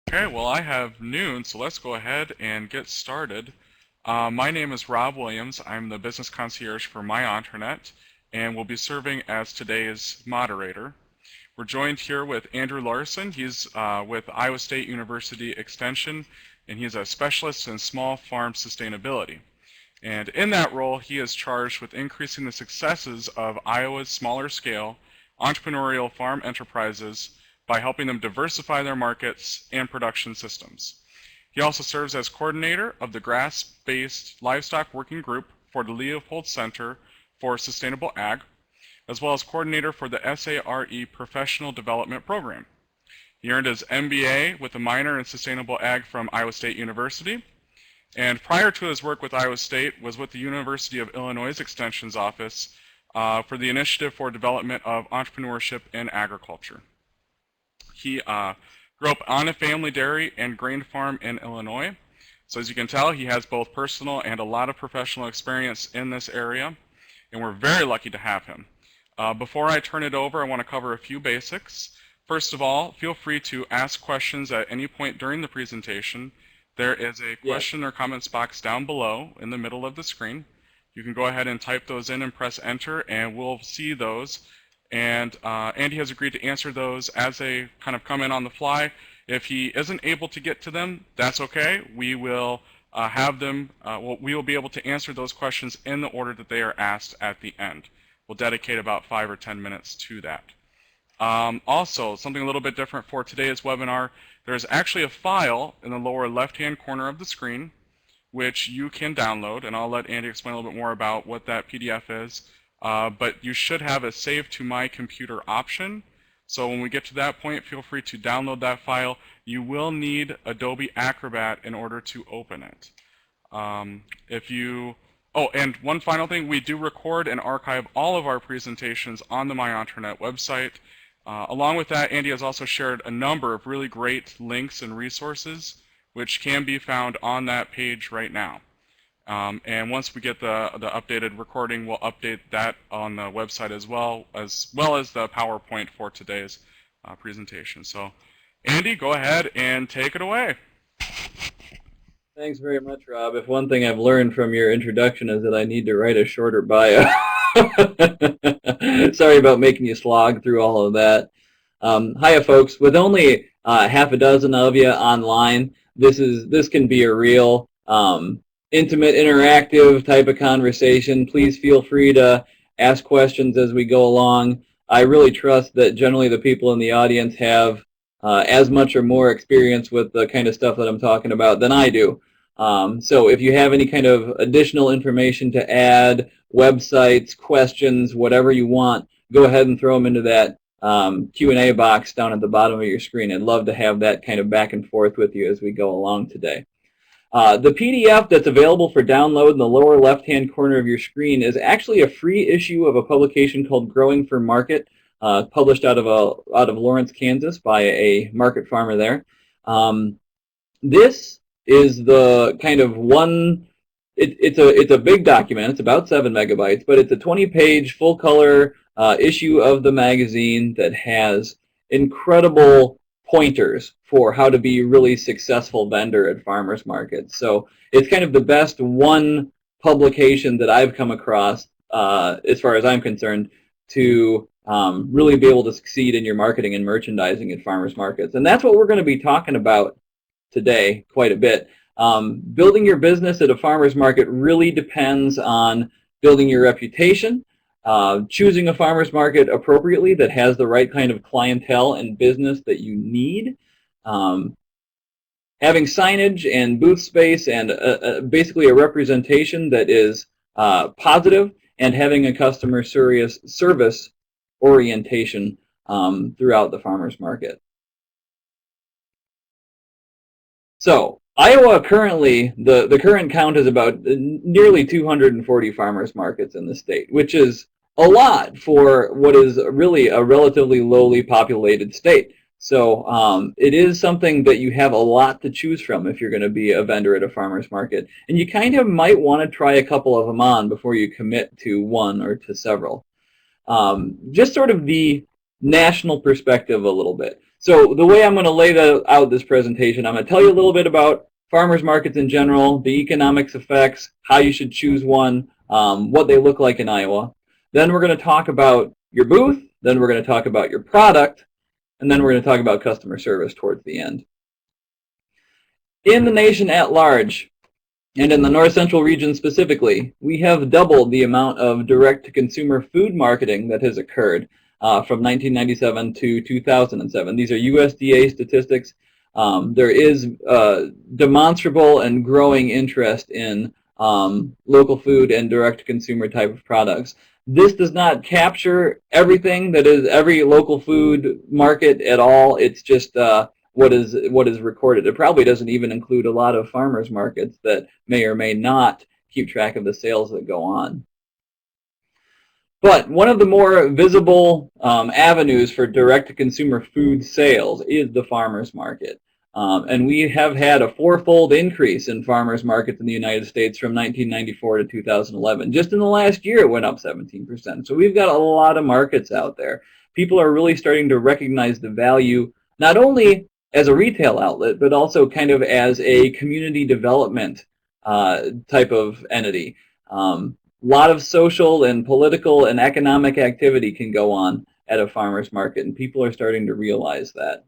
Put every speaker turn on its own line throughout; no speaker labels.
Okay, well, I have noon, so let's go ahead and get started. My name is Rob Williams. I'm the business concierge for My Internet, and will be serving as today's moderator. We're joined here with Andrew Larson. He's with Iowa State University Extension, and he's a specialist in small farm sustainability. And in that role, he is charged with increasing the successes of Iowa's smaller scale entrepreneurial farm enterprises by helping them diversify their markets and production systems. He also serves as coordinator of the grass-based livestock working group for the Leopold Center for Sustainable Ag, as well as coordinator for the SARE Professional Development Program. He earned his MBA with a minor in Sustainable Ag from Iowa State University, and prior to his work with Iowa State was with the University of Illinois Extension's office for the Initiative for Development of Entrepreneurship in Agriculture. He grew up on a family dairy and grain farm in Illinois. So as you can tell, he has both personal and a lot of professional experience in this area, and we're very lucky to have him. Before I turn it over, I want to cover a few basics. First of all, feel free to ask questions at any point during the presentation. There is a question or comments box down below in the middle of the screen. You can go ahead and type those in and press enter, and we'll see those. And Andy has agreed to answer those as they kind of come in on the fly. If he isn't able to get to them, that's okay. We will have them, we will be able to answer those questions in the order that they are asked at the end. We'll dedicate about 5 or 10 minutes to that. Also, something a little bit different for today's webinar, there's actually a file in the lower left-hand corner of the screen which you can download, and I'll let Andy explain a little bit more about what that PDF is. But you should have a save to my computer option. So when we get to that point, feel free to download that file. You will need Adobe Acrobat in order to open it. Oh, and one final thing, we do record and archive all of our presentations on the My Internet website. Along with that, Andy has also shared a number of really great links and resources which can be found on that page right now. And once we get the updated recording, we'll update that on the website as well as the PowerPoint for today's presentation. So, Andy, go ahead and take it away.
Thanks very much, Rob. If one thing I've learned from your introduction is that I need to write a shorter bio. Sorry about making you slog through all of that. Hiya, folks. With only half a dozen of you online, this can be a real intimate, interactive type of conversation. Please feel free to ask questions as we go along. I really trust that generally the people in the audience have as much or more experience with the kind of stuff that I'm talking about than I do. So if you have any kind of additional information to add, websites, questions, whatever you want, go ahead and throw them into that Q&A box down at the bottom of your screen. I'd love to have that kind of back and forth with you as we go along today. The PDF that's available for download in the lower left-hand corner of your screen is actually a free issue of a publication called Growing for Market, published out of Lawrence, Kansas by a market farmer there. This is the kind of one, it's a big document. It's about 7 megabytes, but it's a 20-page full-color issue of the magazine that has incredible pointers for how to be a really successful vendor at farmers markets. So it's kind of the best one publication that I've come across, as far as I'm concerned, to really be able to succeed in your marketing and merchandising at farmers markets. And that's what we're going to be talking about today quite a bit. Building your business at a farmer's market really depends on building your reputation, choosing a farmer's market appropriately that has the right kind of clientele and business that you need, having signage and booth space and basically a representation that is positive, and having a customer service orientation throughout the farmer's market. So Iowa currently, the current count is about nearly 240 farmers markets in the state, which is a lot for what is really a relatively lowly populated state. So it is something that you have a lot to choose from if you're going to be a vendor at a farmer's market. And you kind of might want to try a couple of them on before you commit to one or to several. Just sort of the national perspective a little bit. So the way I'm going to lay out this presentation, I'm going to tell you a little bit about farmers markets in general, the economics effects, how you should choose one, what they look like in Iowa. Then we're going to talk about your booth, then we're going to talk about your product, and then we're going to talk about customer service towards the end. In the nation at large, and in the North Central region specifically, we have doubled the amount of direct-to-consumer food marketing that has occurred from 1997 to 2007. These are USDA statistics. There is demonstrable and growing interest in local food and direct-to-consumer type of products. This does not capture everything that is every local food market at all. It's just what is recorded. It probably doesn't even include a lot of farmers markets that may or may not keep track of the sales that go on. But one of the more visible avenues for direct-to-consumer food sales is the farmers market. And we have had a fourfold increase in farmers markets in the United States from 1994 to 2011. Just in the last year, it went up 17%. So we've got a lot of markets out there. People are really starting to recognize the value, not only as a retail outlet, but also kind of as a community development type of entity. A lot of social and political and economic activity can go on at a farmer's market, and people are starting to realize that.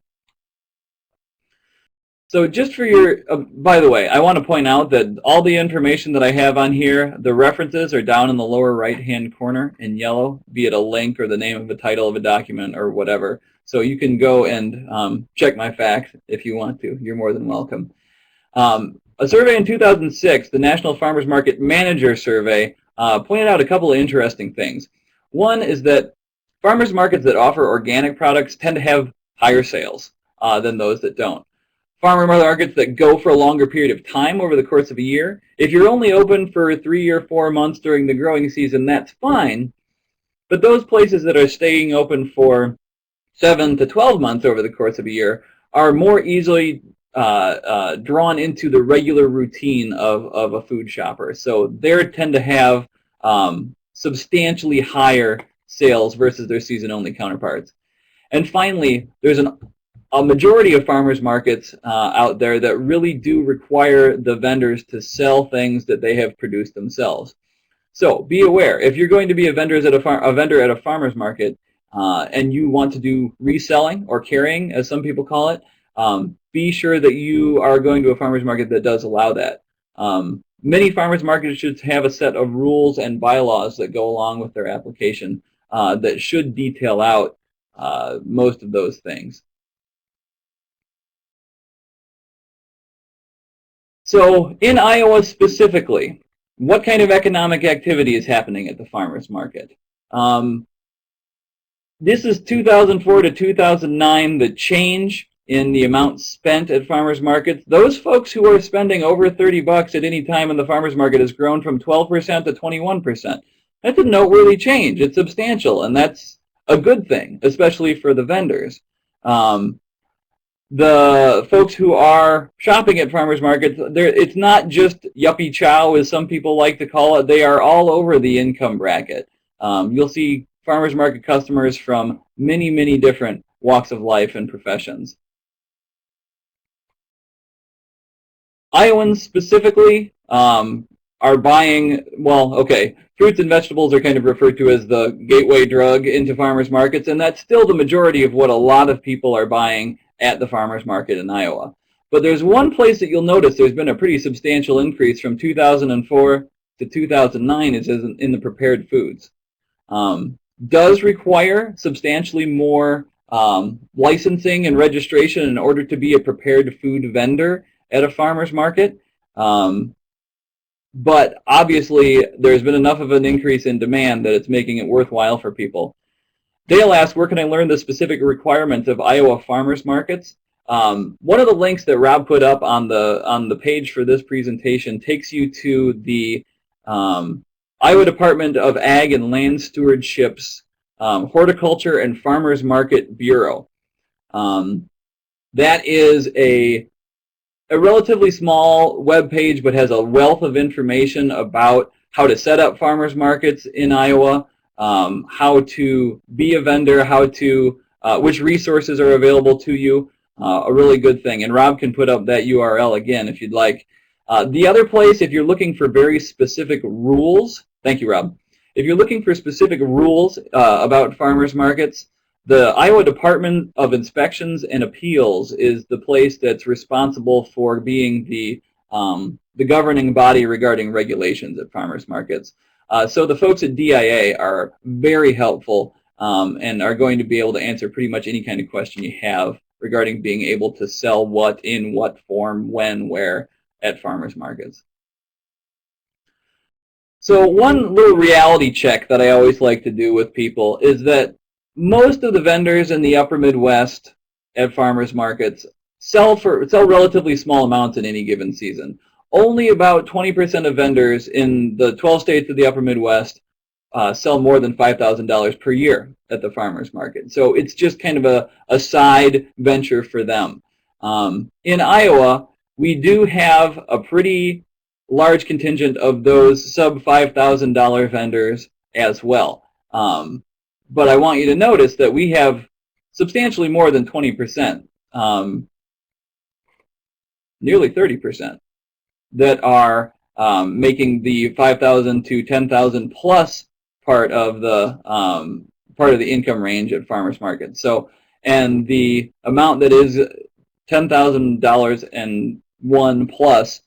So just for your, by the way, I want to point out that all the information that I have on here, the references are down in the lower right-hand corner in yellow, be it a link or the name of the title of a document or whatever. So you can go and check my facts if you want to. You're more than welcome. A survey in 2006, the National Farmers Market Manager Survey, pointed out a couple of interesting things. One is that farmers markets that offer organic products tend to have higher sales than those that don't. Farmer markets that go for a longer period of time over the course of a year, if you're only open for 3 or 4 months during the growing season, that's fine. But those places that are staying open for 7 to 12 months over the course of a year are more easily drawn into the regular routine of a food shopper. So they tend to have substantially higher sales versus their season-only counterparts. And finally, there's a majority of farmers markets out there that really do require the vendors to sell things that they have produced themselves. So be aware, if you're going to be a vendor at a farmer's market and you want to do reselling or carrying, as some people call it, be sure that you are going to a farmer's market that does allow that. Many farmers markets should have a set of rules and bylaws that go along with their application that should detail out most of those things. So in Iowa specifically, what kind of economic activity is happening at the farmers market? This is 2004 to 2009, the change in the amount spent at farmers markets. Those folks who are spending over $30 at any time in the farmers market has grown from 12% to 21%. That's a noteworthy change. It's substantial, and that's a good thing, especially for the vendors. The folks who are shopping at farmers markets, it's not just yuppie chow, as some people like to call it. They are all over the income bracket. You'll see farmers market customers from many, many different walks of life and professions. Iowans specifically are buying, well, okay, fruits and vegetables are kind of referred to as the gateway drug into farmers markets, and that's still the majority of what a lot of people are buying at the farmers market in Iowa. But there's one place that you'll notice there's been a pretty substantial increase from 2004 to 2009 is in the prepared foods. Does require substantially more licensing and registration in order to be a prepared food vendor at a farmer's market. But obviously there's been enough of an increase in demand that it's making it worthwhile for people. Dale asked, where can I learn the specific requirements of Iowa farmers markets? One of the links that Rob put up on the page for this presentation takes you to the Iowa Department of Ag and Land Stewardship's Horticulture and Farmers Market Bureau. That is a relatively small web page, but has a wealth of information about how to set up farmers markets in Iowa, how to be a vendor, which resources are available to you. A really good thing. And Rob can put up that URL again if you'd like. The other place, if you're looking for very specific rules, thank you, Rob. If you're looking for specific rules about farmers markets, the Iowa Department of Inspections and Appeals is the place that's responsible for being the governing body regarding regulations at farmers markets. So the folks at DIA are very helpful and are going to be able to answer pretty much any kind of question you have regarding being able to sell what, in what form, when, where at farmers markets. So one little reality check that I always like to do with people is that most of the vendors in the upper Midwest at farmers markets sell relatively small amounts in any given season. Only about 20% of vendors in the 12 states of the upper Midwest sell more than $5,000 per year at the farmers market. So it's just kind of a side venture for them. In Iowa, we do have a pretty large contingent of those sub $5,000 vendors as well. But I want you to notice that we have substantially more than 20%, nearly 30%, that are making the 5,000 to 10,000 plus part of the income range at farmers markets. So, and the amount that is $10,000 and one plus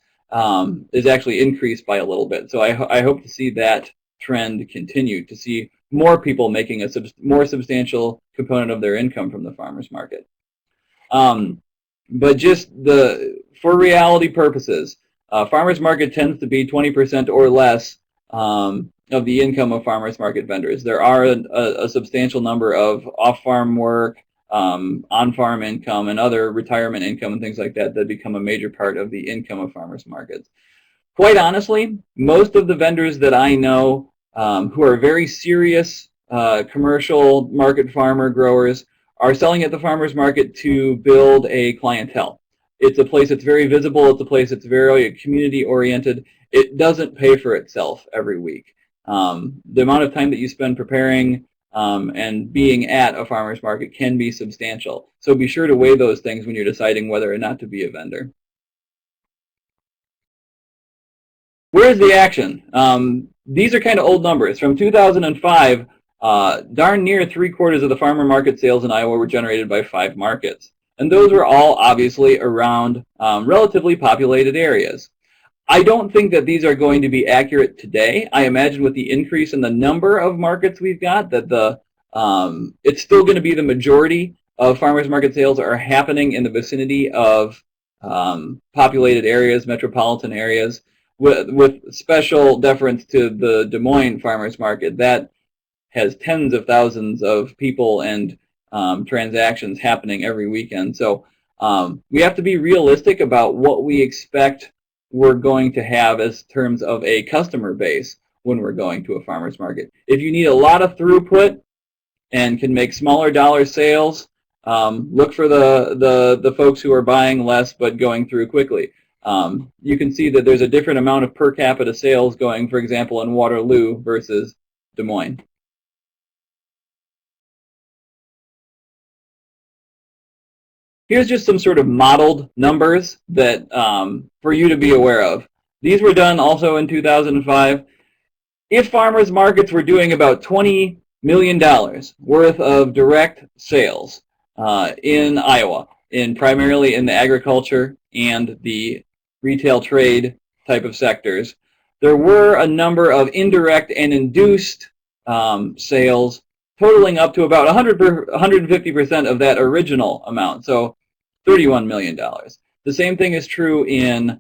is actually increased by a little bit. So I hope to see that trend continue, to see more people making a more substantial component of their income from the farmers market. But just for reality purposes, farmers market tends to be 20% or less of the income of farmers market vendors. There are a substantial number of off-farm work, on-farm income, and other retirement income and things like that that become a major part of the income of farmers markets. Quite honestly, most of the vendors that I know who are very serious commercial market farmer growers are selling at the farmers market to build a clientele. It's a place that's very visible. It's a place that's very community-oriented. It doesn't pay for itself every week. The amount of time that you spend preparing and being at a farmer's market can be substantial. So be sure to weigh those things when you're deciding whether or not to be a vendor. Where's the action? These are kind of old numbers. From 2005, darn near 3/4 of the farmer market sales in Iowa were generated by 5 markets. And those were all obviously around relatively populated areas. I don't think that these are going to be accurate today. I imagine with the increase in the number of markets we've got, that it's still going to be the majority of farmers market sales are happening in the vicinity of populated areas, metropolitan areas, with special deference to the Des Moines farmers market. That has tens of thousands of people and transactions happening every weekend. So we have to be realistic about what we expect we're going to have as terms of a customer base when we're going to a farmer's market. If you need a lot of throughput and can make smaller dollar sales, look for the folks who are buying less but going through quickly. You can see that there's a different amount of per capita sales going, for example, in Waterloo versus Des Moines. Here's just some sort of modeled numbers that for you to be aware of. These were done also in 2005. If farmers markets were doing about $20 million worth of direct sales in Iowa, primarily in the agriculture and the retail trade type of sectors, there were a number of indirect and induced sales totaling up to about 150% of that original amount. So $31 million. The same thing is true in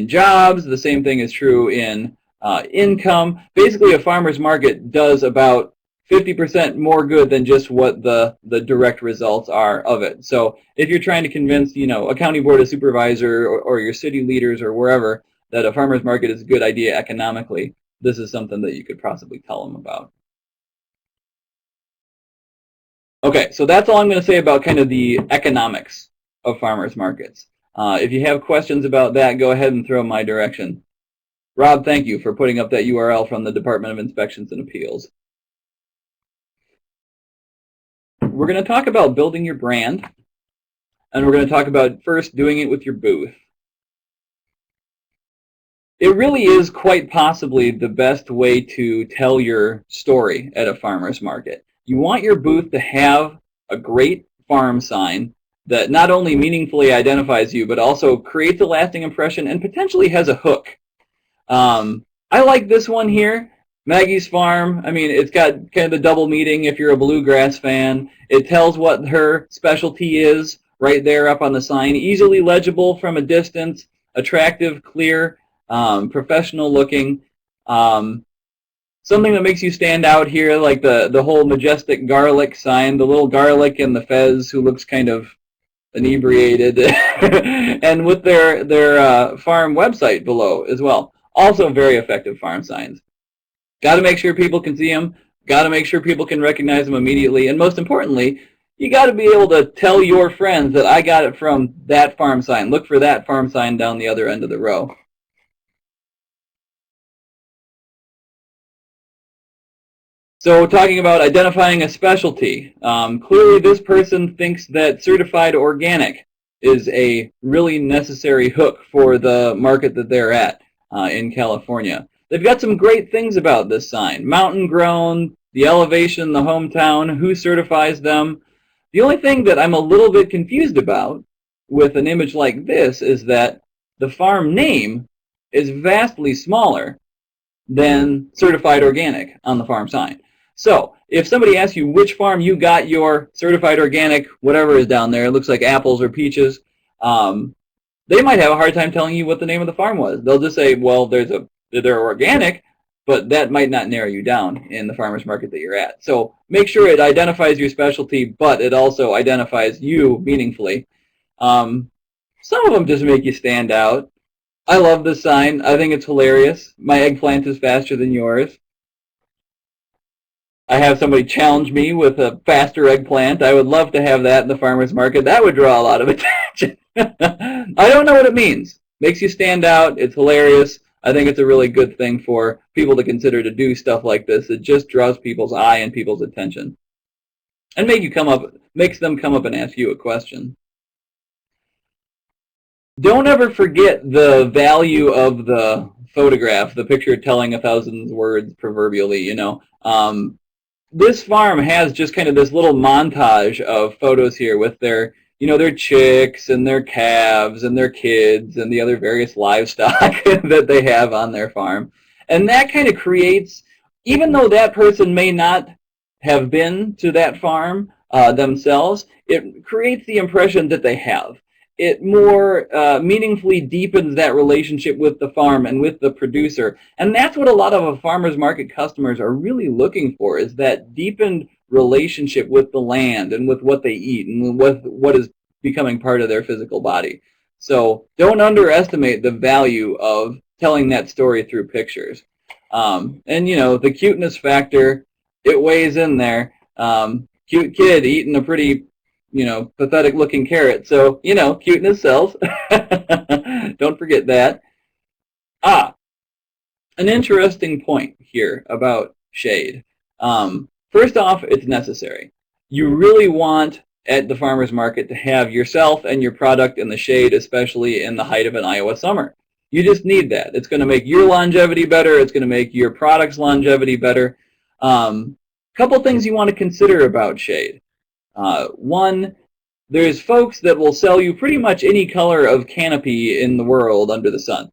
jobs. The same thing is true in income. Basically, a farmer's market does about 50% more good than just what the direct results are of it. So if you're trying to convince, a county board of supervisor or your city leaders or wherever that a farmer's market is a good idea economically, this is something that you could possibly tell them about. Okay, so that's all I'm going to say about kind of the economics of farmers markets. If you have questions about that, go ahead and throw them my direction. Rob, thank you for putting up that URL from the Department of Inspections and Appeals. We're going to talk about building your brand, and we're going to talk about first doing it with your booth. It really is quite possibly the best way to tell your story at a farmer's market. You want your booth to have a great farm sign that not only meaningfully identifies you, but also creates a lasting impression and potentially has a hook. I like this one here, Maggie's Farm. I mean, it's got kind of the double meaning if you're a bluegrass fan. It tells what her specialty is right there up on the sign. Easily legible from a distance, attractive, clear, professional looking. Something that makes you stand out here, like the whole majestic garlic sign, the little garlic and the fez who looks kind of inebriated, and with their farm website below as well. Also very effective farm signs. Got to make sure people can see them. Got to make sure people can recognize them immediately. And most importantly, you got to be able to tell your friends that I got it from that farm sign. Look for that farm sign down the other end of the row. So talking about identifying a specialty, clearly this person thinks that certified organic is a really necessary hook for the market that they're at in California. They've got some great things about this sign. Mountain grown, the elevation, the hometown, who certifies them. The only thing that I'm a little bit confused about with an image like this is that the farm name is vastly smaller than certified organic on the farm sign. So if somebody asks you which farm you got your certified organic, whatever is down there, it looks like apples or peaches, they might have a hard time telling you what the name of the farm was. They'll just say, well, they're organic, but that might not narrow you down in the farmer's market that you're at. So make sure it identifies your specialty, but it also identifies you meaningfully. Some of them just make you stand out. I love this sign. I think it's hilarious. My eggplant is faster than yours. I have somebody challenge me with a faster eggplant. I would love to have that in the farmer's market. That would draw a lot of attention. I don't know what it means. Makes you stand out. It's hilarious. I think it's a really good thing for people to consider to do stuff like this. It just draws people's eye and people's attention. And makes them come up and ask you a question. Don't ever forget the value of the photograph, the picture telling 1,000 words proverbially, you know. This farm has just kind of this little montage of photos here with their, you know, their chicks and their calves and their kids and the other various livestock that they have on their farm. And that kind of creates, even though that person may not have been to that farm themselves, it creates the impression that they have. It more meaningfully deepens that relationship with the farm and with the producer. And that's what a lot of farmers market customers are really looking for, is that deepened relationship with the land and with what they eat and with what is becoming part of their physical body. So don't underestimate the value of telling that story through pictures. And, you know, the cuteness factor, it weighs in there. Cute kid eating a pretty, you know, pathetic looking carrot. So, you know, cuteness sells. Don't forget that. An interesting point here about shade. First off, it's necessary. You really want at the farmer's market to have yourself and your product in the shade, especially in the height of an Iowa summer. You just need that. It's going to make your longevity better. It's going to make your product's longevity better. Couple things you want to consider about shade. One, there's folks that will sell you pretty much any color of canopy in the world under the sun.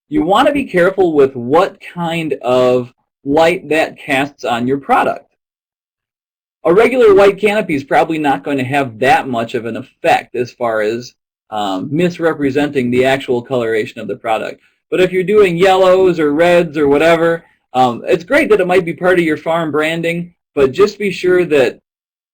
You want to be careful with what kind of light that casts on your product. A regular white canopy is probably not going to have that much of an effect as far as misrepresenting the actual coloration of the product. But if you're doing yellows or reds or whatever, it's great that it might be part of your farm branding, but just be sure that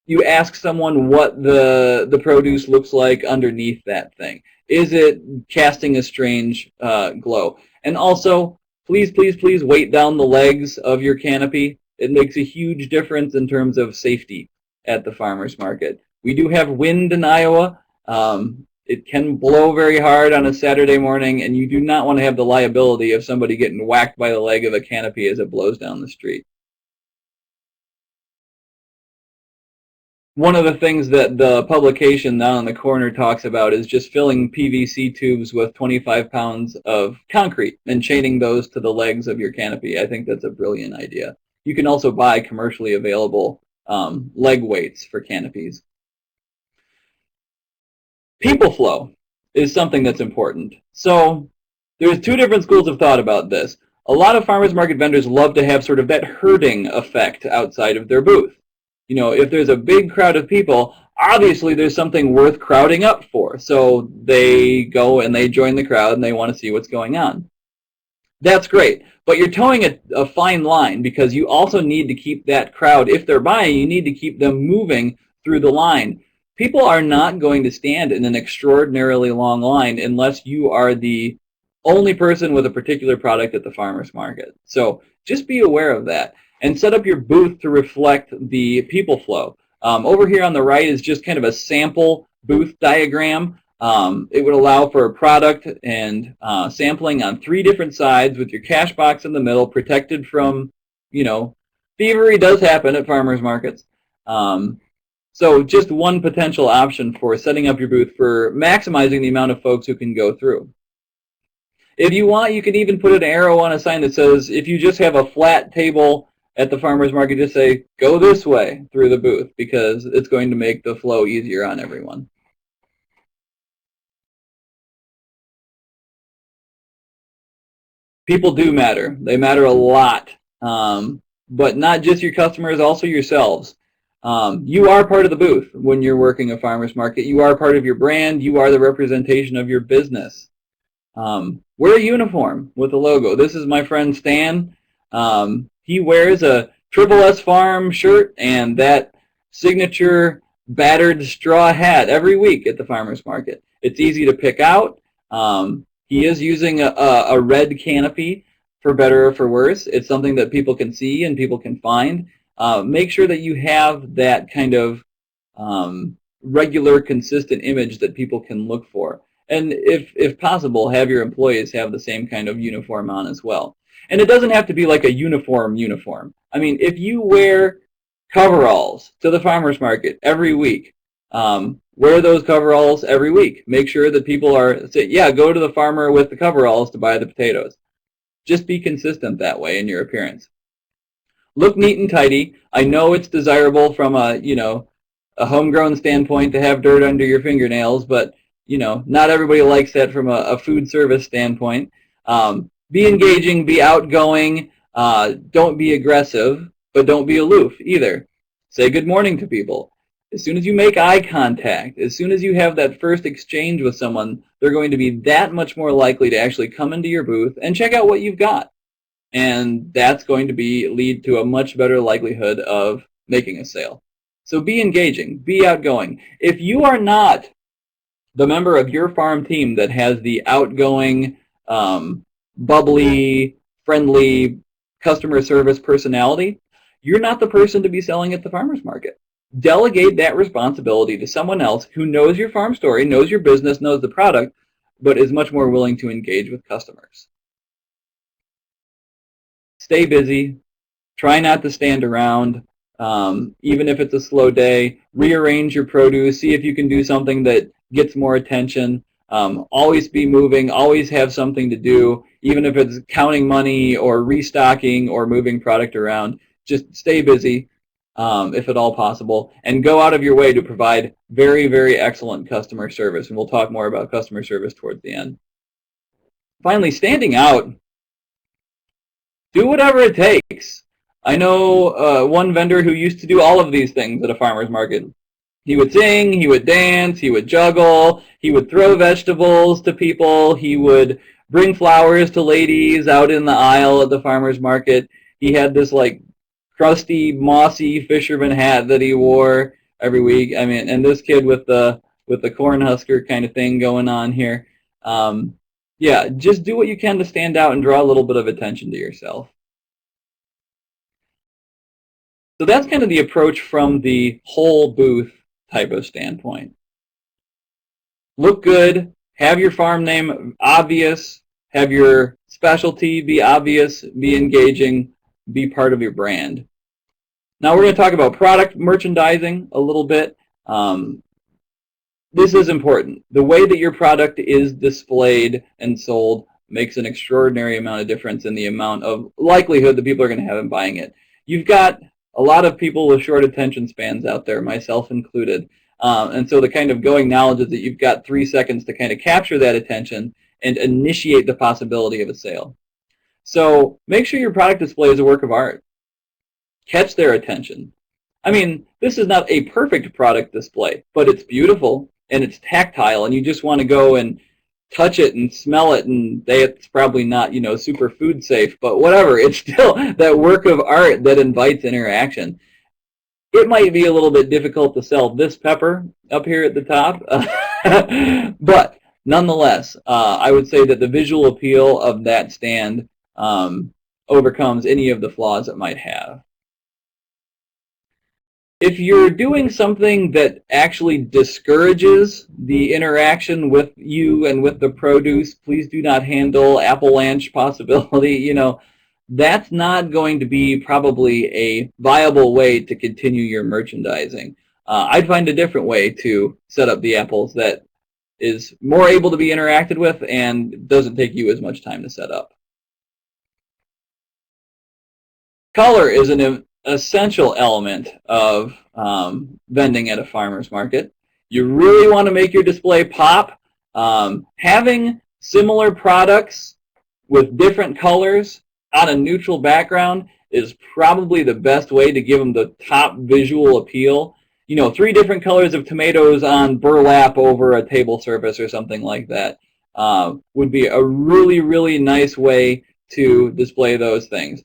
you ask someone what the produce looks like underneath that thing. Is it casting a strange glow? And also, please, please, please weight down the legs of your canopy. It makes a huge difference in terms of safety at the farmer's market. We do have wind in Iowa. It can blow very hard on a Saturday morning, and you do not want to have the liability of somebody getting whacked by the leg of a canopy as it blows down the street. One of the things that the publication down in the corner talks about is just filling PVC tubes with 25 pounds of concrete and chaining those to the legs of your canopy. I think that's a brilliant idea. You can also buy commercially available leg weights for canopies. People flow is something that's important. So there's two different schools of thought about this. A lot of farmers market vendors love to have sort of that herding effect outside of their booth. You know, if there's a big crowd of people, obviously there's something worth crowding up for. So they go and they join the crowd and they want to see what's going on. That's great. But you're towing a fine line, because you also need to keep that crowd, if they're buying, you need to keep them moving through the line. People are not going to stand in an extraordinarily long line unless you are the only person with a particular product at the farmer's market. So just be aware of that and set up your booth to reflect the people flow. Over here on the right is just kind of a sample booth diagram. It would allow for a product and sampling on 3 different sides with your cash box in the middle, protected from, you know, thievery does happen at farmers markets. So just one potential option for setting up your booth for maximizing the amount of folks who can go through. If you want, you can even put an arrow on a sign that says, if you just have a flat table at the farmer's market, just say, go this way through the booth, because it's going to make the flow easier on everyone. People do matter. They matter a lot, but not just your customers, also yourselves. You are part of the booth when you're working a farmer's market. You are part of your brand. You are the representation of your business. Wear a uniform with a logo. This is my friend Stan. He wears a Triple S Farm shirt and that signature battered straw hat every week at the farmer's market. It's easy to pick out. He is using a red canopy, for better or for worse. It's something that people can see and people can find. Make sure that you have that kind of regular, consistent image that people can look for. And if possible, have your employees have the same kind of uniform on as well. And it doesn't have to be like a uniform. I mean, if you wear coveralls to the farmer's market every week, wear those coveralls every week. Make sure that people say, yeah, go to the farmer with the coveralls to buy the potatoes. Just be consistent that way in your appearance. Look neat and tidy. I know it's desirable from a homegrown standpoint to have dirt under your fingernails, but not everybody likes that from a food service standpoint. Be engaging, be outgoing. Don't be aggressive, but don't be aloof either. Say good morning to people. As soon as you make eye contact, as soon as you have that first exchange with someone, they're going to be that much more likely to actually come into your booth and check out what you've got. And that's going to lead to a much better likelihood of making a sale. So be engaging, be outgoing. If you are not the member of your farm team that has the outgoing, bubbly, friendly customer service personality, you're not the person to be selling at the farmer's market. Delegate that responsibility to someone else who knows your farm story, knows your business, knows the product, but is much more willing to engage with customers. Stay busy. Try not to stand around. Even if it's a slow day, rearrange your produce. See if you can do something that gets more attention. Always be moving. Always have something to do, even if it's counting money or restocking or moving product around. Just stay busy, if at all possible, and go out of your way to provide very, very excellent customer service. And we'll talk more about customer service towards the end. Finally, standing out. Do whatever it takes. I know one vendor who used to do all of these things at a farmer's market. He would sing, he would dance, he would juggle, he would throw vegetables to people, he would bring flowers to ladies out in the aisle at the farmer's market. He had this like crusty, mossy fisherman hat that he wore every week. I mean, and this kid with the Cornhusker kind of thing going on here. Yeah, just do what you can to stand out and draw a little bit of attention to yourself. So that's kind of the approach from the whole booth type of standpoint. look good, have your farm name obvious, have your specialty be obvious, be engaging, be part of your brand. Now we're going to talk about product merchandising a little bit. This is important. The way that your product is displayed and sold makes an extraordinary amount of difference in the amount of likelihood that people are going to have in buying it. You've got a lot of people with short attention spans out there, myself included. And so the kind of going knowledge is that you've got 3 seconds to kind of capture that attention and initiate the possibility of a sale. So make sure your product display is a work of art. Catch their attention. I mean, this is not a perfect product display, but it's beautiful and it's tactile, and you just want to go and touch it and smell it, and it's probably not, super food safe, but whatever. It's still that work of art that invites interaction. It might be a little bit difficult to sell this pepper up here at the top, but nonetheless, I would say that the visual appeal of that stand overcomes any of the flaws it might have. If you're doing something that actually discourages the interaction with you and with the produce, please do not handle avalanche possibility. That's not going to be probably a viable way to continue your merchandising. I'd find a different way to set up the apples that is more able to be interacted with and doesn't take you as much time to set up. Color is an essential element of vending at a farmer's market. You really want to make your display pop. Having similar products with different colors on a neutral background is probably the best way to give them the top visual appeal. 3 different colors of tomatoes on burlap over a table surface or something like that would be a really, really nice way to display those things.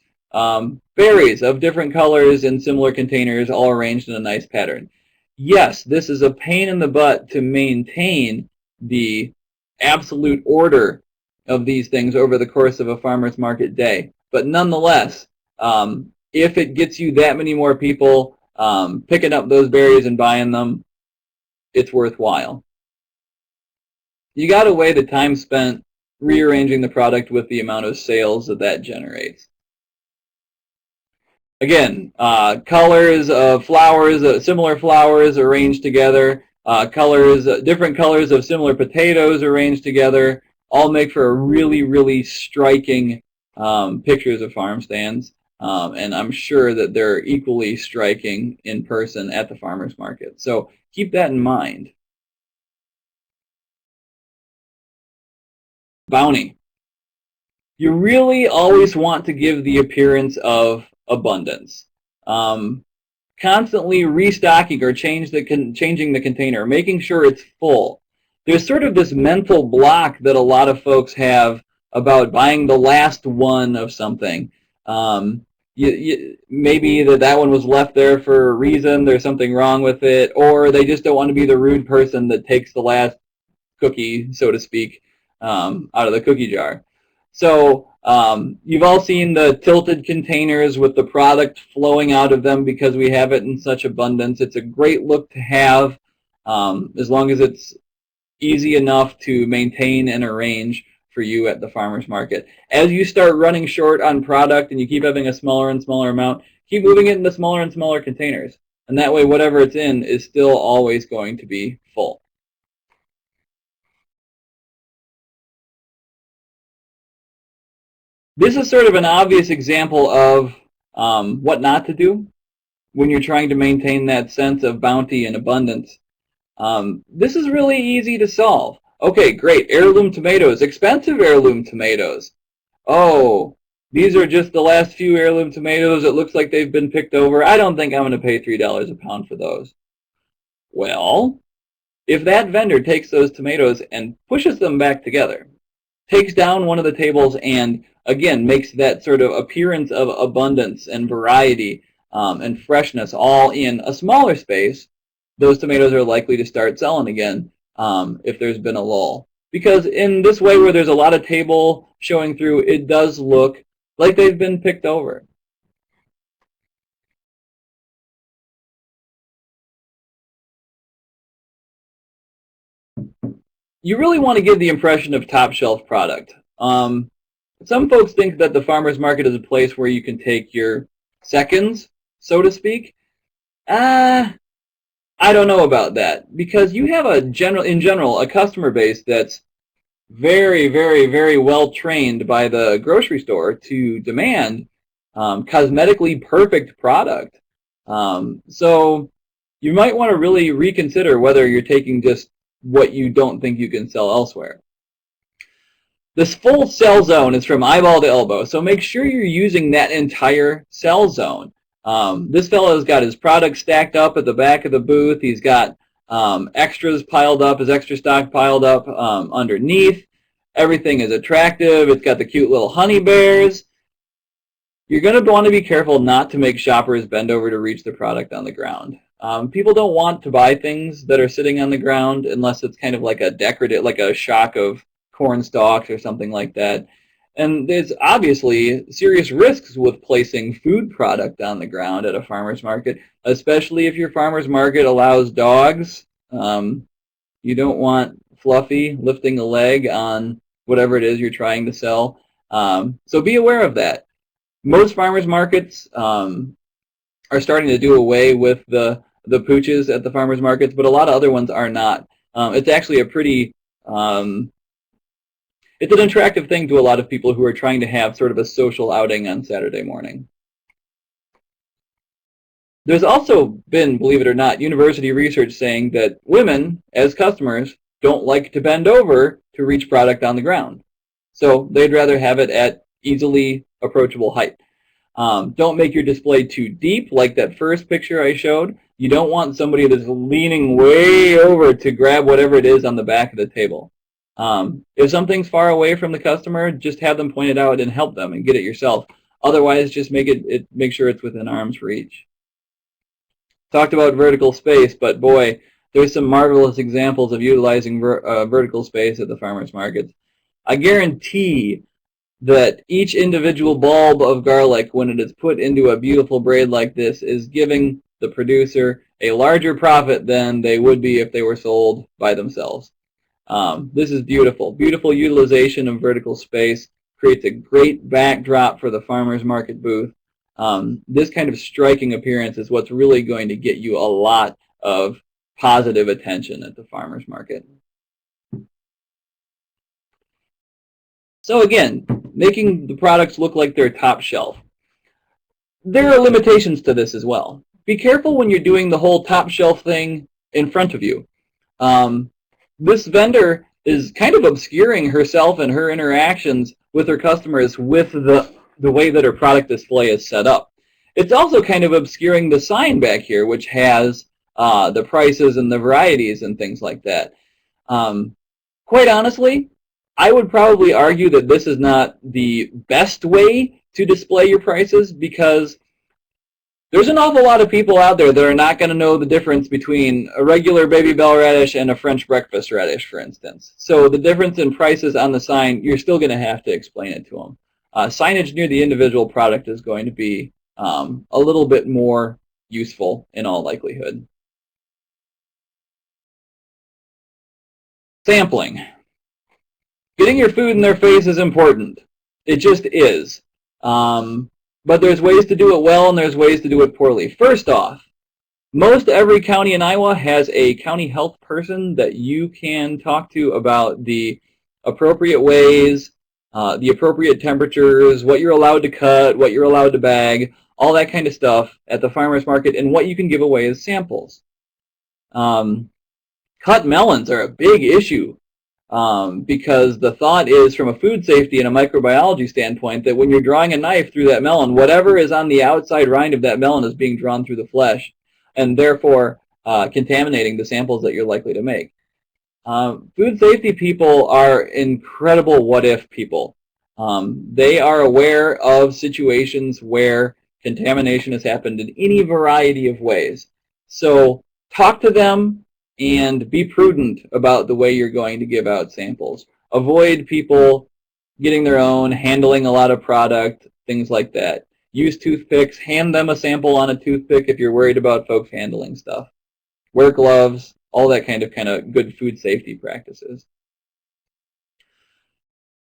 Berries of different colors in similar containers all arranged in a nice pattern. Yes, this is a pain in the butt to maintain the absolute order of these things over the course of a farmer's market day. But nonetheless, if it gets you that many more people picking up those berries and buying them, it's worthwhile. You got to weigh the time spent rearranging the product with the amount of sales that generates. Again, colors of flowers, similar flowers arranged together, different colors of similar potatoes arranged together, all make for a really, really striking pictures of farm stands. And I'm sure that they're equally striking in person at the farmer's market. So keep that in mind. Bounty. You really always want to give the appearance of abundance. Constantly restocking or changing the container, making sure it's full. There's sort of this mental block that a lot of folks have about buying the last one of something. Maybe that one was left there for a reason, there's something wrong with it, or they just don't want to be the rude person that takes the last cookie, so to speak, out of the cookie jar. So you've all seen the tilted containers with the product flowing out of them because we have it in such abundance. It's a great look to have as long as it's easy enough to maintain and arrange for you at the farmer's market. As you start running short on product and you keep having a smaller and smaller amount, keep moving it into smaller and smaller containers. And that way, whatever it's in is still always going to be full. This is sort of an obvious example of what not to do when you're trying to maintain that sense of bounty and abundance. This is really easy to solve. Okay, great. Heirloom tomatoes, expensive heirloom tomatoes. Oh, these are just the last few heirloom tomatoes. It looks like they've been picked over. I don't think I'm going to pay $3 a pound for those. Well, if that vendor takes those tomatoes and pushes them back together, takes down one of the tables and, again, makes that sort of appearance of abundance and variety and freshness all in a smaller space, those tomatoes are likely to start selling again if there's been a lull. Because in this way where there's a lot of table showing through, it does look like they've been picked over. you really want to give the impression of top shelf product. Some folks think that the farmer's market is a place where you can take your seconds, so to speak. I don't know about that, because you have in general, a customer base that's very, very, very well trained by the grocery store to demand cosmetically perfect product. So you might want to really reconsider whether you're taking just what you don't think you can sell elsewhere. This full cell zone is from eyeball to elbow, so make sure you're using that entire cell zone. This fellow has got his products stacked up at the back of the booth. He's got extras piled up, his extra stock piled up underneath. Everything is attractive. It's got the cute little honey bears. You're going to want to be careful not to make shoppers bend over to reach the product on the ground. People don't want to buy things that are sitting on the ground unless it's kind of like a decorative, like a shock of corn stalks or something like that. And there's obviously serious risks with placing food product on the ground at a farmer's market, especially if your farmer's market allows dogs. You don't want Fluffy lifting a leg on whatever it is you're trying to sell. So be aware of that. Most farmers markets are starting to do away with the pooches at the farmers markets, but a lot of other ones are not. It's actually a pretty it's an attractive thing to a lot of people who are trying to have sort of a social outing on Saturday morning. There's also been, believe it or not, university research saying that women, as customers, don't like to bend over to reach product on the ground. So they'd rather have it at easily approachable height. Don't make your display too deep, like that first picture I showed. You don't want somebody that's leaning way over to grab whatever it is on the back of the table. If something's far away from the customer, just have them point it out and help them and get it yourself. Otherwise, just make sure it's within arm's reach. Talked about vertical space, but boy, there's some marvelous examples of utilizing vertical space at the farmers markets. I guarantee that each individual bulb of garlic, when it is put into a beautiful braid like this, is giving the producer a larger profit than they would be if they were sold by themselves. This is beautiful. Beautiful utilization of vertical space creates a great backdrop for the farmer's market booth. This kind of striking appearance is what's really going to get you a lot of positive attention at the farmer's market. So again, making the products look like they're top shelf. There are limitations to this as well. Be careful when you're doing the whole top shelf thing in front of you. This vendor is kind of obscuring herself and her interactions with her customers with the way that her product display is set up. It's also kind of obscuring the sign back here, which has the prices and the varieties and things like that. Quite honestly, I would probably argue that this is not the best way to display your prices, because there's an awful lot of people out there that are not going to know the difference between a regular baby bell radish and a French breakfast radish, for instance. So the difference in prices on the sign, you're still going to have to explain it to them. Signage near the individual product is going to be a little bit more useful in all likelihood. Sampling. Getting your food in their face is important. It just is. But there's ways to do it well and there's ways to do it poorly. First off, most every county in Iowa has a county health person that you can talk to about the appropriate ways, the appropriate temperatures, what you're allowed to cut, what you're allowed to bag, all that kind of stuff at the farmer's market, and what you can give away as samples. Cut melons are a big issue. Because the thought is, from a food safety and a microbiology standpoint, that when you're drawing a knife through that melon, whatever is on the outside rind of that melon is being drawn through the flesh, and therefore contaminating the samples that you're likely to make. Food safety people are incredible what-if people. They are aware of situations where contamination has happened in any variety of ways. So talk to them and be prudent about the way you're going to give out samples. Avoid people getting their own, handling a lot of product, things like that. Use toothpicks. Hand them a sample on a toothpick if you're worried about folks handling stuff. Wear gloves, all that kind of good food safety practices.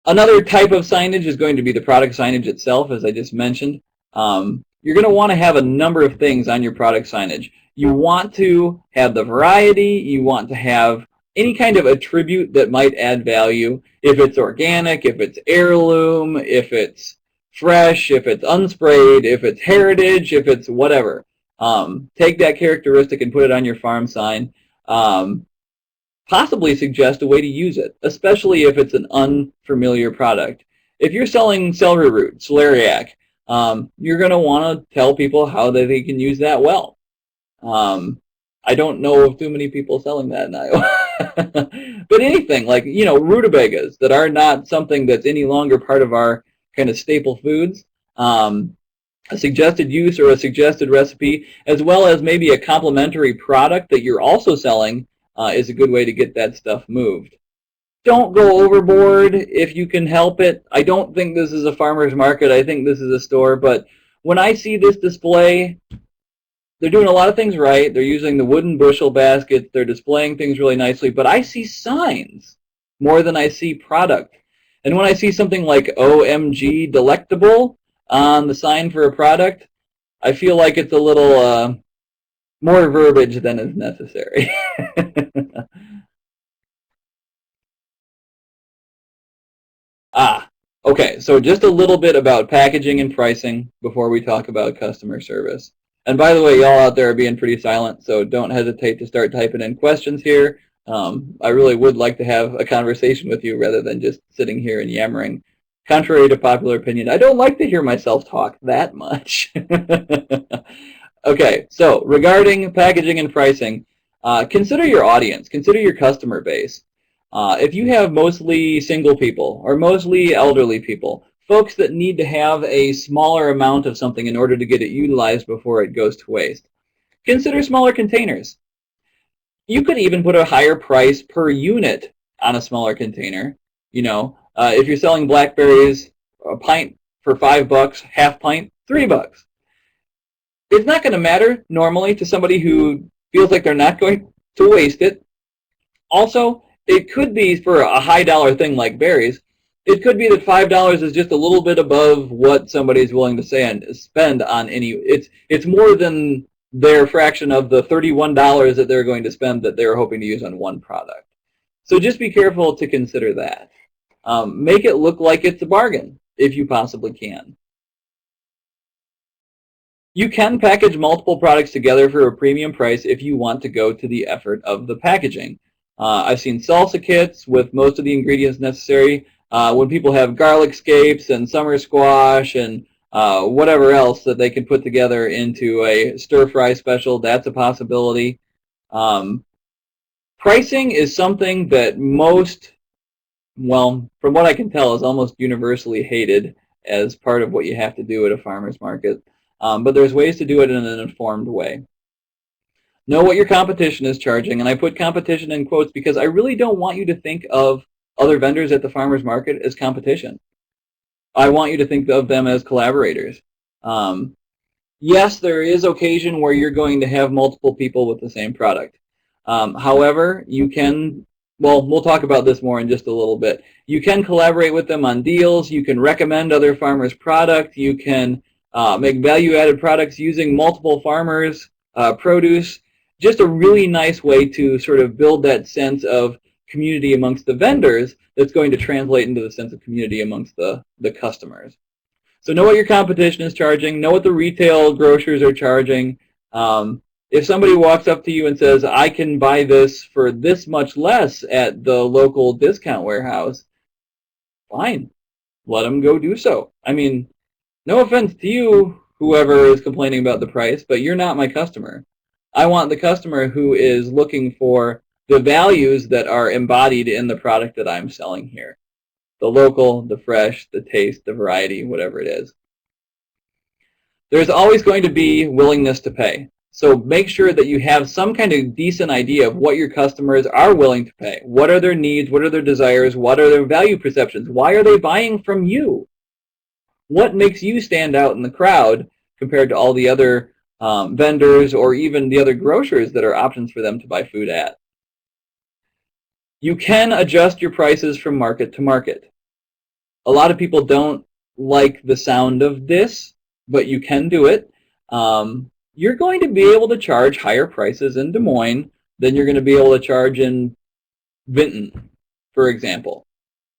Another type of signage is going to be the product signage itself, as I just mentioned. You're going to want to have a number of things on your product signage. You want to have the variety. You want to have any kind of attribute that might add value. If it's organic, if it's heirloom, if it's fresh, if it's unsprayed, if it's heritage, if it's whatever. Take that characteristic and put it on your farm sign. Possibly suggest a way to use it, especially if it's an unfamiliar product. If you're selling celery root, celeriac, you're going to want to tell people how they can use that well. I don't know of too many people selling that in Iowa. But anything like, rutabagas that are not something that's any longer part of our kind of staple foods, a suggested use or a suggested recipe, as well as maybe a complementary product that you're also selling, is a good way to get that stuff moved. Don't go overboard if you can help it. I don't think this is a farmer's market. I think this is a store. But when I see this display, they're doing a lot of things right. They're using the wooden bushel baskets. They're displaying things really nicely. But I see signs more than I see product. And when I see something like OMG delectable on the sign for a product, I feel like it's a little more verbiage than is necessary. Okay, so just a little bit about packaging and pricing before we talk about customer service. And by the way, y'all out there are being pretty silent, so don't hesitate to start typing in questions here. I really would like to have a conversation with you rather than just sitting here and yammering. Contrary to popular opinion, I don't like to hear myself talk that much. Okay, so regarding packaging and pricing, consider your audience, consider your customer base. If you have mostly single people or mostly elderly people, folks that need to have a smaller amount of something in order to get it utilized before it goes to waste, consider smaller containers. You could even put a higher price per unit on a smaller container. If you're selling blackberries, a pint for $5, half pint, $3. It's not going to matter normally to somebody who feels like they're not going to waste it. Also, it could be for a high dollar thing like berries, it could be that $5 is just a little bit above what somebody is willing to spend on any. It's more than their fraction of the $31 that they're going to spend that they're hoping to use on one product. So just be careful to consider that. Make it look like it's a bargain if you possibly can. You can package multiple products together for a premium price if you want to go to the effort of the packaging. I've seen salsa kits with most of the ingredients necessary. When people have garlic scapes and summer squash and whatever else that they can put together into a stir-fry special, that's a possibility. Pricing is something that from what I can tell, is almost universally hated as part of what you have to do at a farmer's market. But there's ways to do it in an informed way. Know what your competition is charging, and I put competition in quotes because I really don't want you to think of other vendors at the farmer's market as competition. I want you to think of them as collaborators. Yes, there is occasion where you're going to have multiple people with the same product. However, you can, we'll talk about this more in just a little bit. You can collaborate with them on deals. You can recommend other farmers' product. You can make value-added products using multiple farmers' produce. Just a really nice way to sort of build that sense of community amongst the vendors that's going to translate into the sense of community amongst the customers. So know what your competition is charging. Know what the retail grocers are charging. If somebody walks up to you and says, I can buy this for this much less at the local discount warehouse, fine. Let them go do so. I mean, no offense to you, whoever is complaining about the price, but you're not my customer. I want the customer who is looking for the values that are embodied in the product that I'm selling here. The local, the fresh, the taste, the variety, whatever it is. There's always going to be willingness to pay. So make sure that you have some kind of decent idea of what your customers are willing to pay. What are their needs? What are their desires? What are their value perceptions? Why are they buying from you? What makes you stand out in the crowd compared to all the other vendors or even the other grocers that are options for them to buy food at? You can adjust your prices from market to market. A lot of people don't like the sound of this, but you can do it. You're going to be able to charge higher prices in Des Moines than you're going to be able to charge in Vinton, for example.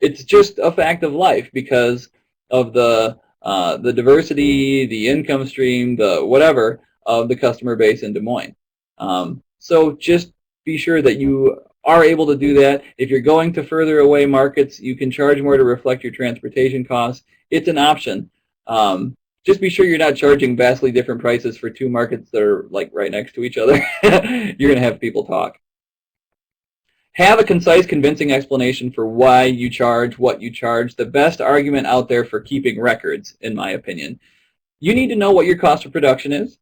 It's just a fact of life because of the diversity, the income stream, the whatever of the customer base in Des Moines. So just be sure that you are able to do that. If you're going to further away markets, you can charge more to reflect your transportation costs. It's an option. Just be sure you're not charging vastly different prices for two markets that are like right next to each other. You're going to have people talk. Have a concise, convincing explanation for why you charge what you charge. The best argument out there for keeping records, in my opinion. You need to know what your cost of production is.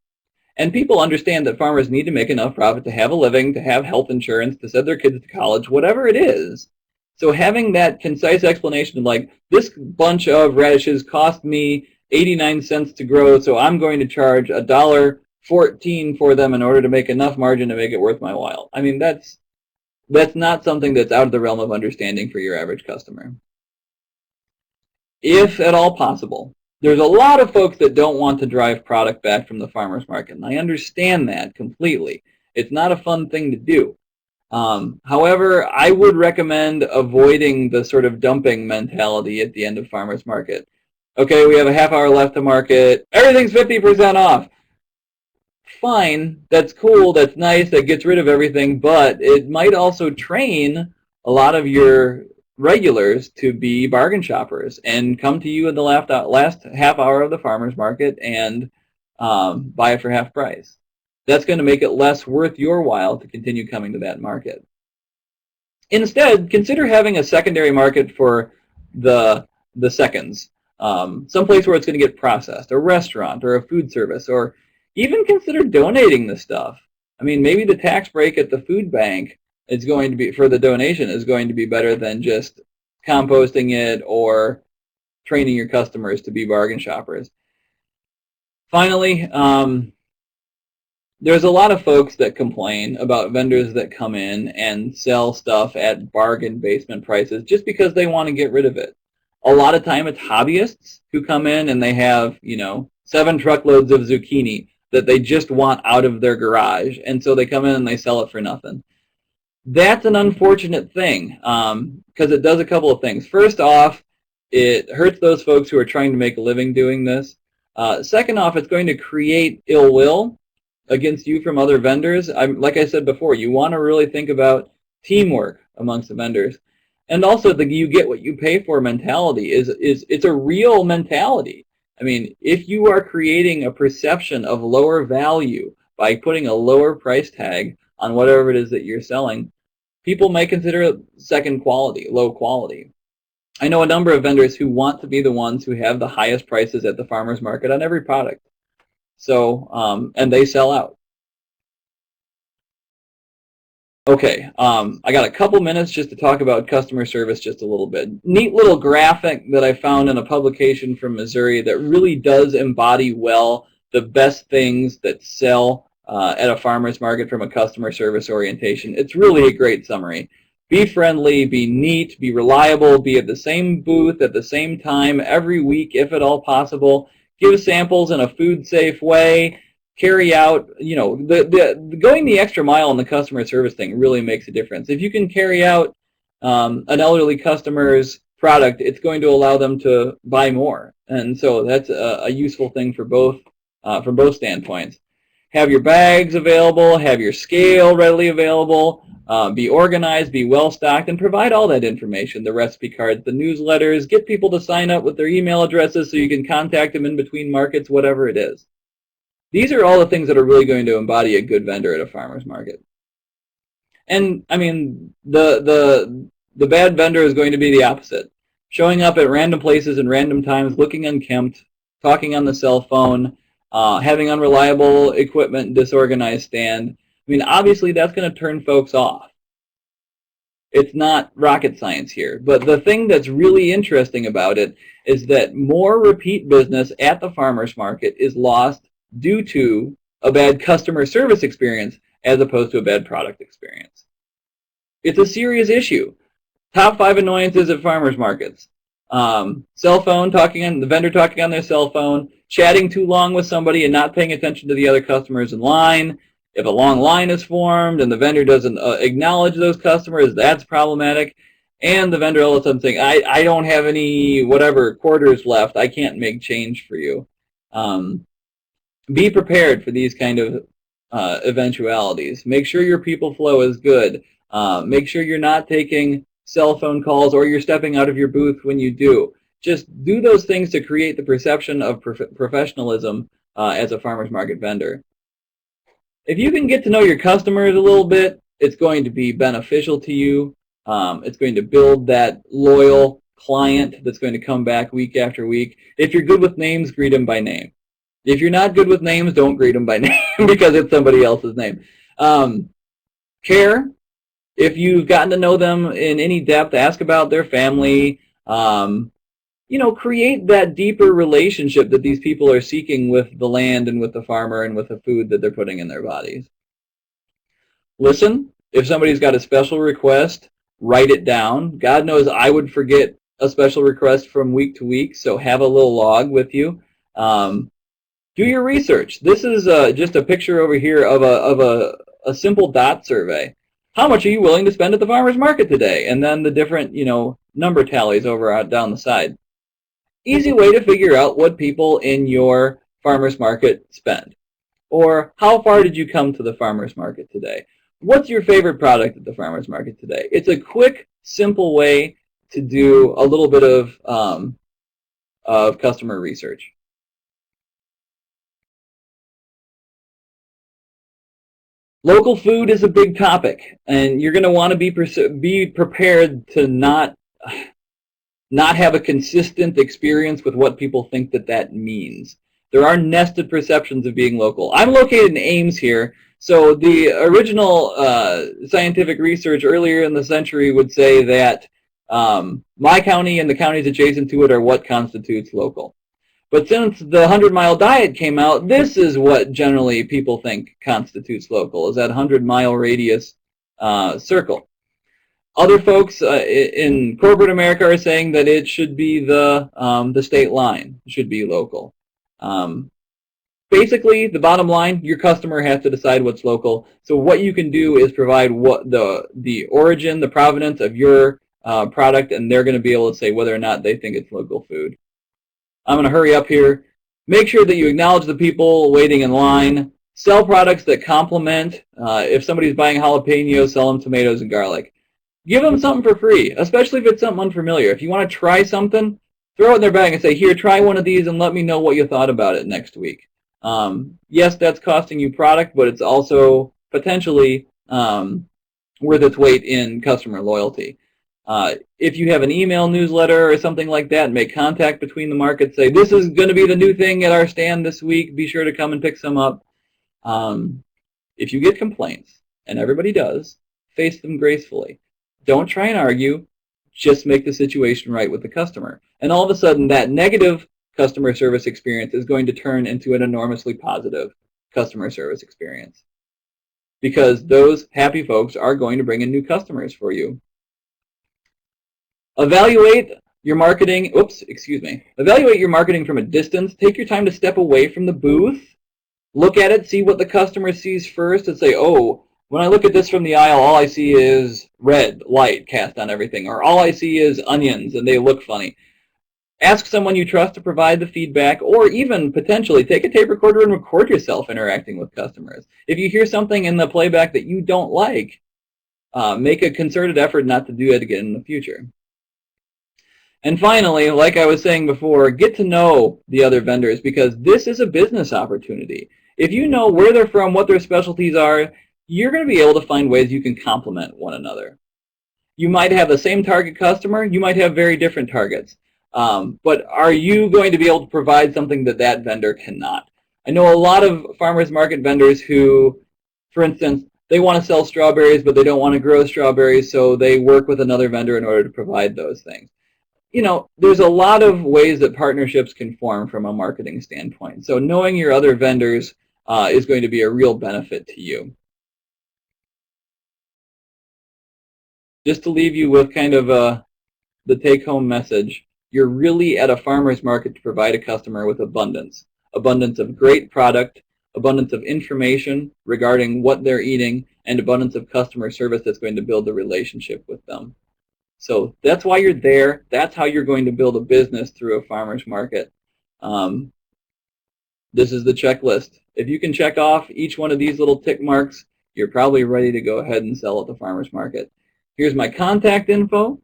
And people understand that farmers need to make enough profit to have a living, to have health insurance, to send their kids to college, whatever it is. So having that concise explanation like, this bunch of radishes cost me 89 cents to grow, so I'm going to charge $1.14 for them in order to make enough margin to make it worth my while. I mean, that's not something that's out of the realm of understanding for your average customer. If at all possible, there's a lot of folks that don't want to drive product back from the farmer's market, and I understand that completely. It's not a fun thing to do. However, I would recommend avoiding the sort of dumping mentality at the end of farmer's market. Okay, we have a half hour left to market. Everything's 50% off. Fine, that's cool, that's nice, that gets rid of everything, but it might also train a lot of your regulars to be bargain shoppers and come to you in the last half hour of the farmer's market and buy it for half price. That's going to make it less worth your while to continue coming to that market. Instead, consider having a secondary market for the seconds. Someplace where it's going to get processed, a restaurant or a food service, or even consider donating the stuff. I mean, maybe the tax break at the food bank is going to be, for the donation, is going to be better than just composting it or training your customers to be bargain shoppers. Finally, there's a lot of folks that complain about vendors that come in and sell stuff at bargain basement prices just because they want to get rid of it. A lot of time it's hobbyists who come in and they have, 7 truckloads of zucchini that they just want out of their garage, and so they come in and they sell it for nothing. That's an unfortunate thing because it does a couple of things. First off, it hurts those folks who are trying to make a living doing this. Second off, it's going to create ill will against you from other vendors. Like I said before, you want to really think about teamwork amongst the vendors. And also the you get what you pay for mentality it's a real mentality. I mean, if you are creating a perception of lower value by putting a lower price tag on whatever it is that you're selling, people may consider it second quality, low quality. I know a number of vendors who want to be the ones who have the highest prices at the farmer's market on every product. So, and they sell out. Okay, I got a couple minutes just to talk about customer service just a little bit. Neat little graphic that I found in a publication from Missouri that really does embody well the best things that sell at a farmer's market from a customer service orientation. It's really a great summary. Be friendly, be neat, be reliable, be at the same booth at the same time every week if at all possible. Give samples in a food-safe way. Carry out, going the extra mile on the customer service thing really makes a difference. If you can carry out an elderly customer's product, it's going to allow them to buy more. And so that's a useful thing for both, from both standpoints. Have your bags available, have your scale readily available, be organized, be well stocked, and provide all that information, the recipe cards, the newsletters, get people to sign up with their email addresses so you can contact them in between markets, whatever it is. These are all the things that are really going to embody a good vendor at a farmer's market. And I mean, the bad vendor is going to be the opposite. Showing up at random places and random times, looking unkempt, talking on the cell phone, having unreliable equipment, disorganized stand. I mean, obviously that's going to turn folks off. It's not rocket science here. But the thing that's really interesting about it is that more repeat business at the farmer's market is lost due to a bad customer service experience as opposed to a bad product experience. It's a serious issue. Top 5 annoyances at farmers markets. cell phone, the vendor talking on their cell phone, chatting too long with somebody and not paying attention to the other customers in line. If a long line is formed and the vendor doesn't acknowledge those customers, that's problematic. And the vendor all of a sudden saying, I don't have any whatever quarters left, I can't make change for you. Be prepared for these kind of eventualities. Make sure your people flow is good. Make sure you're not taking cell phone calls or you're stepping out of your booth when you do. Just do those things to create the perception of professionalism as a farmer's market vendor. If you can get to know your customers a little bit, it's going to be beneficial to you. It's going to build that loyal client that's going to come back week after week. If you're good with names, greet them by name. If you're not good with names, don't greet them by name because it's somebody else's name. Care. If you've gotten to know them in any depth, ask about their family. Create that deeper relationship that these people are seeking with the land and with the farmer and with the food that they're putting in their bodies. Listen. If somebody's got a special request, write it down. God knows I would forget a special request from week to week, so have a little log with you. Do your research. This is just a picture over here of a simple dot survey. How much are you willing to spend at the farmer's market today? And then the different, number tallies over down the side. Easy way to figure out what people in your farmer's market spend. Or how far did you come to the farmer's market today? What's your favorite product at the farmer's market today? It's a quick, simple way to do a little bit of customer research. Local food is a big topic, and you're going to want to be prepared to not have a consistent experience with what people think that means. There are nested perceptions of being local. I'm located in Ames here, so the original scientific research earlier in the century would say that my county and the counties adjacent to it are what constitutes local. But since the 100-mile diet came out, this is what generally people think constitutes local, is that 100-mile radius circle. Other folks in corporate America are saying that it should be the state line, should be local. Basically, the bottom line, your customer has to decide what's local. So what you can do is provide what the origin, the provenance of your product, and they're going to be able to say whether or not they think it's local food. I'm going to hurry up here. Make sure that you acknowledge the people waiting in line. Sell products that complement. If somebody's buying jalapenos, sell them tomatoes and garlic. Give them something for free, especially if it's something unfamiliar. If you want to try something, throw it in their bag and say, here, try one of these and let me know what you thought about it next week. Yes, that's costing you product, but it's also potentially worth its weight in customer loyalty. If you have an email newsletter or something like that, make contact between the markets. Say, this is going to be the new thing at our stand this week. Be sure to come and pick some up. If you get complaints, and everybody does, face them gracefully. Don't try and argue. Just make the situation right with the customer. And all of a sudden, that negative customer service experience is going to turn into an enormously positive customer service experience. Because those happy folks are going to bring in new customers for you. Evaluate your marketing. Evaluate your marketing from a distance. Take your time to step away from the booth. Look at it, see what the customer sees first, and say, oh, when I look at this from the aisle, all I see is red light cast on everything, or all I see is onions and they look funny. Ask someone you trust to provide the feedback, or even potentially take a tape recorder and record yourself interacting with customers. If you hear something in the playback that you don't like, make a concerted effort not to do it again in the future. And finally, like I was saying before, get to know the other vendors, because this is a business opportunity. If you know where they're from, what their specialties are, you're going to be able to find ways you can complement one another. You might have the same target customer. You might have very different targets. But are you going to be able to provide something that vendor cannot? I know a lot of farmers market vendors who, for instance, they want to sell strawberries, but they don't want to grow strawberries, so they work with another vendor in order to provide those things. You know, there's a lot of ways that partnerships can form from a marketing standpoint. So knowing your other vendors is going to be a real benefit to you. Just to leave you with kind of the take-home message, you're really at a farmer's market to provide a customer with abundance. Abundance of great product, abundance of information regarding what they're eating, and abundance of customer service that's going to build the relationship with them. So that's why you're there. That's how you're going to build a business through a farmer's market. This is the checklist. If you can check off each one of these little tick marks, you're probably ready to go ahead and sell at the farmer's market. Here's my contact info.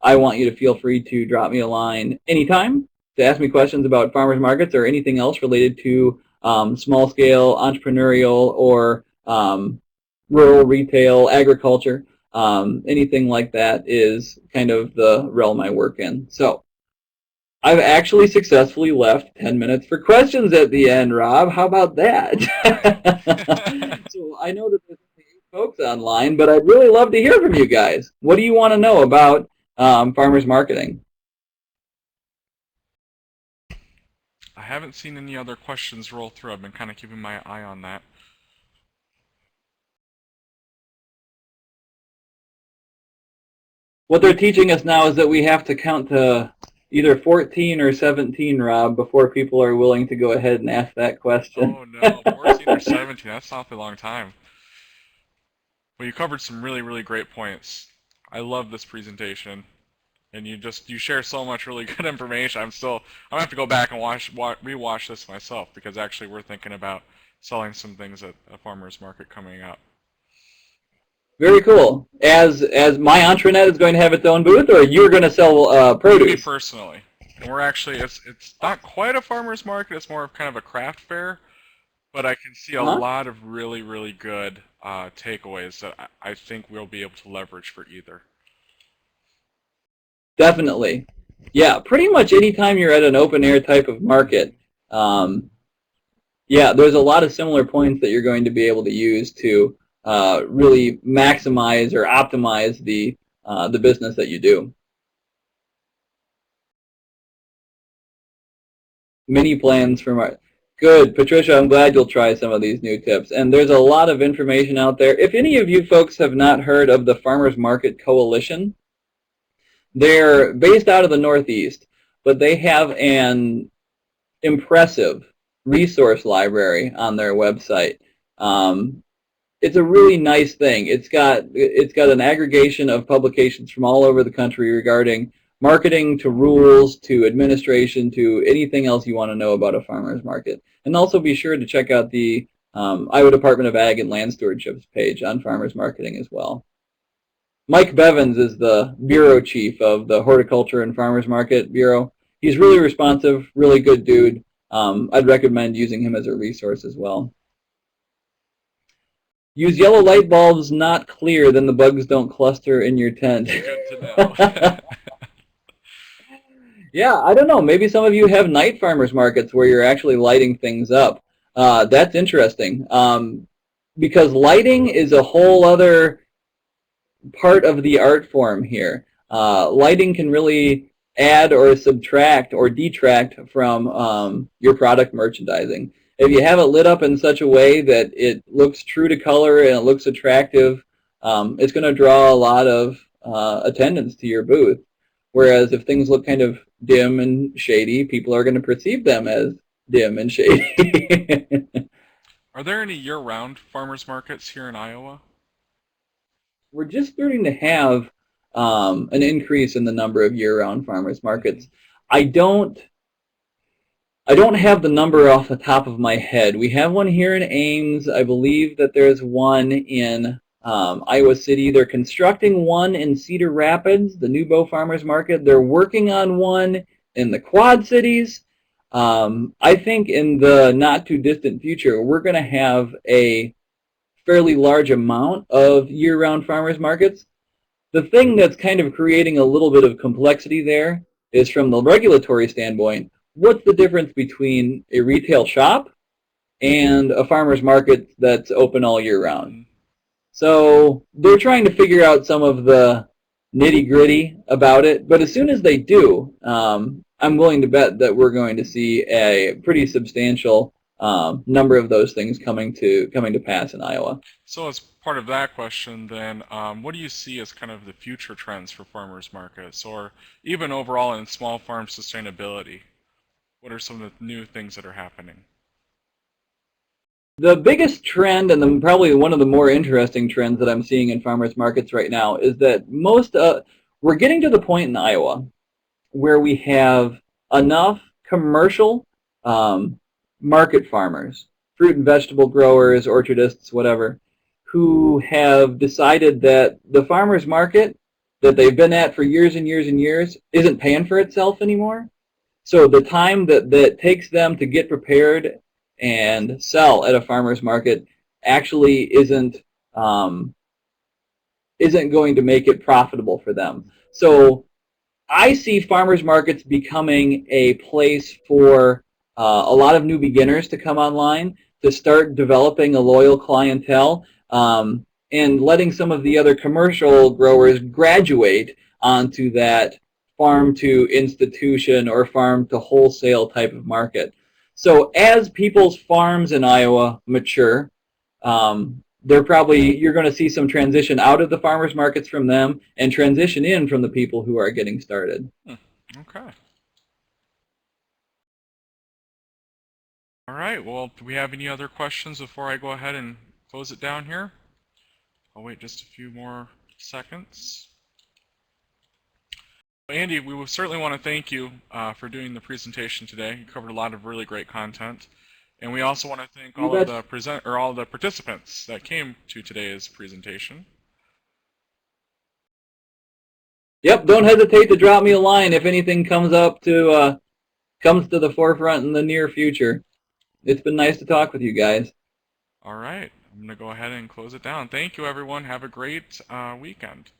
I want you to feel free to drop me a line anytime to ask me questions about farmers markets or anything else related to small-scale, entrepreneurial, or rural retail, agriculture. Anything like that is kind of the realm I work in. So I've actually successfully left 10 minutes for questions at the end, Rob. How about that? So I know that there's only 8 folks online, but I'd really love to hear from you guys. What do you want to know about farmers marketing?
I haven't seen any other questions roll through. I've been kind of keeping my eye on that.
What they're teaching us now is that we have to count to either 14 or 17, Rob, before people are willing to go ahead and ask that question.
Oh no, 14 or 17, that's an awfully long time. Well, you covered some really, really great points. I love this presentation. And you share so much really good information. I'm gonna have to go back and rewatch this myself, because actually we're thinking about selling some things at a farmer's market coming up.
Very cool. As my intranet is going to have its own booth, or you're going to sell produce?
Me personally. And we're actually, it's not quite a farmer's market, it's more of kind of a craft fair, but I can see a lot of really, really good takeaways that I think we'll be able to leverage for either.
Definitely. Yeah, pretty much anytime you're at an open air type of market, yeah, there's a lot of similar points that you're going to be able to use to really maximize or optimize the business that you do. Mini plans for my good, Patricia. I'm glad you'll try some of these new tips. And there's a lot of information out there. If any of you folks have not heard of the Farmers Market Coalition, they're based out of the Northeast, but they have an impressive resource library on their website. It's a really nice thing. It's got an aggregation of publications from all over the country regarding marketing to rules to administration to anything else you want to know about a farmer's market. And also be sure to check out the Iowa Department of Ag and Land Stewardship's page on farmers marketing as well. Mike Bevins is the bureau chief of the Horticulture and Farmers Market Bureau. He's really responsive, really good dude. I'd recommend using him as a resource as well. Use yellow light bulbs, not clear, then the bugs don't cluster in your tent.
Good to know.
Yeah, I don't know. Maybe some of you have night farmers markets where you're actually lighting things up. That's interesting, because lighting is a whole other part of the art form here. Lighting can really add or subtract or detract from your product merchandising. If you have it lit up in such a way that it looks true to color and it looks attractive, it's going to draw a lot of attendance to your booth. Whereas if things look kind of dim and shady, people are going to perceive them as dim and shady.
Are there any year-round farmers markets here in Iowa?
We're just starting to have an increase in the number of year-round farmers markets. I don't have the number off the top of my head. We have one here in Ames. I believe that there's one in Iowa City. They're constructing one in Cedar Rapids, the New Bow Farmers Market. They're working on one in the Quad Cities. I think in the not too distant future, we're going to have a fairly large amount of year-round farmers markets. The thing that's kind of creating a little bit of complexity there is, from the regulatory standpoint, what's the difference between a retail shop and a farmer's market that's open all year round? So they're trying to figure out some of the nitty-gritty about it, but as soon as they do, I'm willing to bet that we're going to see a pretty substantial number of those things coming to pass in Iowa.
So as part of that question, then, what do you see as kind of the future trends for farmers markets, or even overall in small farm sustainability? What are some of the new things that are happening?
The biggest trend, and probably one of the more interesting trends that I'm seeing in farmers markets right now, is that we're getting to the point in Iowa where we have enough commercial market farmers, fruit and vegetable growers, orchardists, whatever, who have decided that the farmers market that they've been at for years and years and years isn't paying for itself anymore. So the time that takes them to get prepared and sell at a farmer's market actually isn't going to make it profitable for them. So I see farmers markets becoming a place for a lot of new beginners to come online, to start developing a loyal clientele, and letting some of the other commercial growers graduate onto that farm to institution or farm to wholesale type of market. So as people's farms in Iowa mature, you're going to see some transition out of the farmers markets from them and transition in from the people who are getting started.
Okay. All right. Well, do we have any other questions before I go ahead and close it down here? I'll wait just a few more seconds. Andy, we would certainly want to thank you for doing the presentation today. You covered a lot of really great content. And we also want to thank all of the participants that came to today's presentation.
Yep, don't hesitate to drop me a line if anything comes to the forefront in the near future. It's been nice to talk with you guys.
All right. I'm going to go ahead and close it down. Thank you, everyone. Have a great weekend.